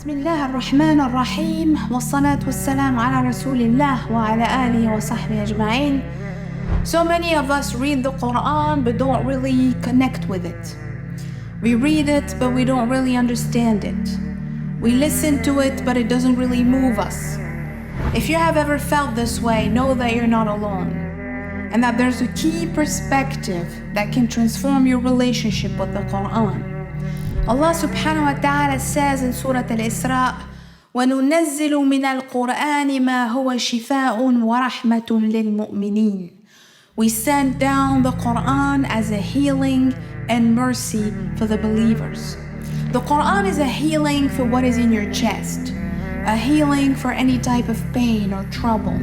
بسم الله الرحمن الرحيم والصلاة والسلام على رسول الله وعلى آله وصحبه أجمعين. So many of us read the Quran but don't really connect with it. We read it but we don't really understand it. We listen to it but it doesn't really move us. If you have ever felt this way, know that you're not alone and that there's a key perspective that can transform your relationship with the Quran. Allah subhanahu wa ta'ala says in Surah Al-Isra, وَنُنَزِّلُ مِنَ الْقُرْآنِ مَا هُوَ شِفَاءٌ وَرَحْمَةٌ لِلْمُؤْمِنِينَ. We send down the Quran as a healing and mercy for the believers. The Quran is a healing for what is in your chest, a healing for any type of pain or trouble.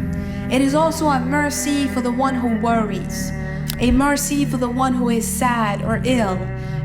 It is also a mercy for the one who worries, a mercy for the one who is sad or ill,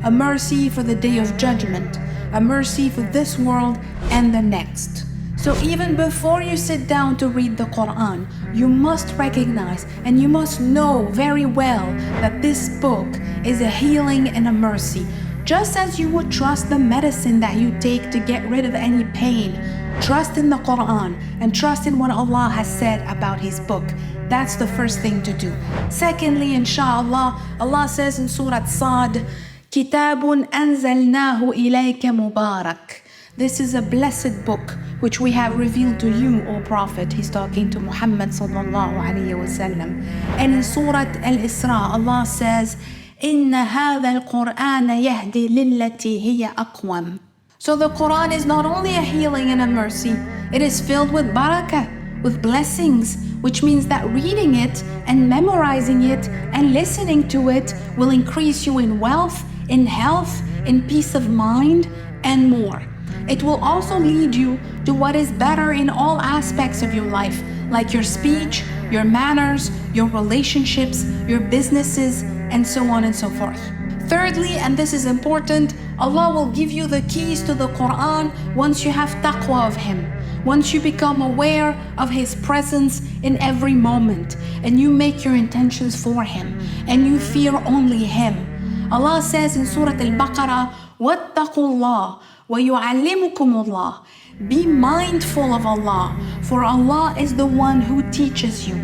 a mercy for the day of judgment, a mercy for this world and the next. So even before you sit down to read the Quran, you must recognize and you must know very well that this book is a healing and a mercy. Just as you would trust the medicine that you take to get rid of any pain, trust in the Quran and trust in what Allah has said about His book. That's the first thing to do. Secondly, inshallah, Allah says in Surah Sad, كِتَابٌ أَنزَلْنَاهُ إِلَيْكَ مُبَارَكٌ. This is a blessed book which we have revealed to you, O Prophet. He's talking to Muhammad sallallahu alayhi wa sallam. And in Surah Al-Isra, Allah says, إِنَّ هَذَا الْقُرْآنَ يَهْدِي لِلَّتِي هِيَ أَقْوَمُ. So the Quran is not only a healing and a mercy, it is filled with barakah, with blessings, which means that reading it and memorizing it and listening to it will increase you in wealth, in health, in peace of mind, and more. It will also lead you to what is better in all aspects of your life, like your speech, your manners, your relationships, your businesses, and so on and so forth. Thirdly, and this is important, Allah will give you the keys to the Quran once you have taqwa of Him, once you become aware of His presence in every moment, and you make your intentions for Him, and you fear only Him. Allah says in Surah Al-Baqarah, وَاتَّقُوا اللَّهَ وَيُعَلِّمُكُمُ اللَّهِ. Be mindful of Allah, for Allah is the one who teaches you.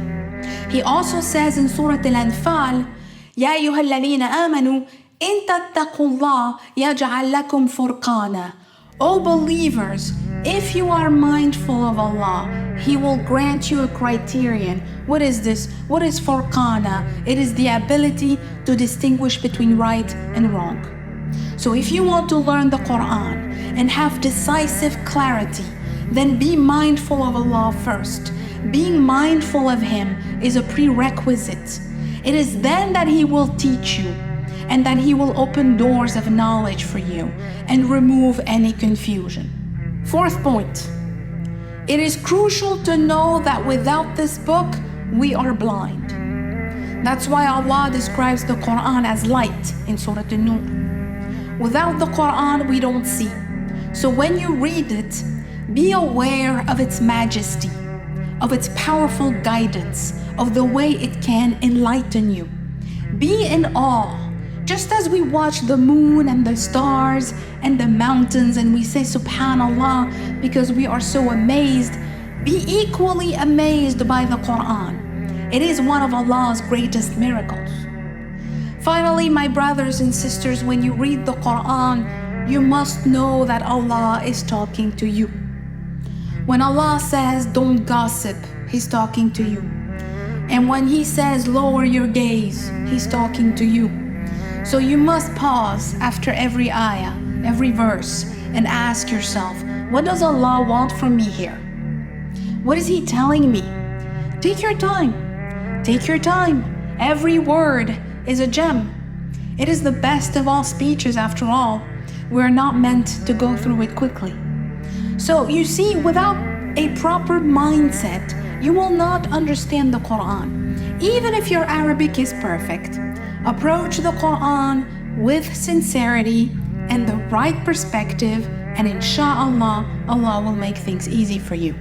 He also says in Surah Al-Anfal, يَا أَيُّهَا الَّذِينَ آمَنُوا إِن تَتَّقُوا اللَّهَ يَجْعَلْ لَكُمْ فُرْقَانًا. O believers, if you are mindful of Allah, He will grant you a criterion. What is this? What is furqana? It is the ability to distinguish between right and wrong. So if you want to learn the Quran and have decisive clarity, then be mindful of Allah first. Being mindful of Him is a prerequisite. It is then that He will teach you and that He will open doors of knowledge for you and remove any confusion. Fourth point, it is crucial to know that without this book, we are blind. That's why Allah describes the Quran as light in Surah An-Nur. Without the Quran, we don't see. So when you read it, be aware of its majesty, of its powerful guidance, of the way it can enlighten you. Be in awe. Just as we watch the moon and the stars and the mountains and we say Subhanallah because we are so amazed, be equally amazed by the Quran. It is one of Allah's greatest miracles. Finally, my brothers and sisters, when you read the Quran, you must know that Allah is talking to you. When Allah says, don't gossip, He's talking to you. And when He says, lower your gaze, He's talking to you. So you must pause after every ayah, every verse, and ask yourself, what does Allah want from me here? What is He telling me? Take your time. Take your time. Every word is a gem. It is the best of all speeches after all. We're not meant to go through it quickly. So you see, without a proper mindset, you will not understand the Quran. Even if your Arabic is perfect, approach the Quran with sincerity and the right perspective, and inshallah, Allah will make things easy for you.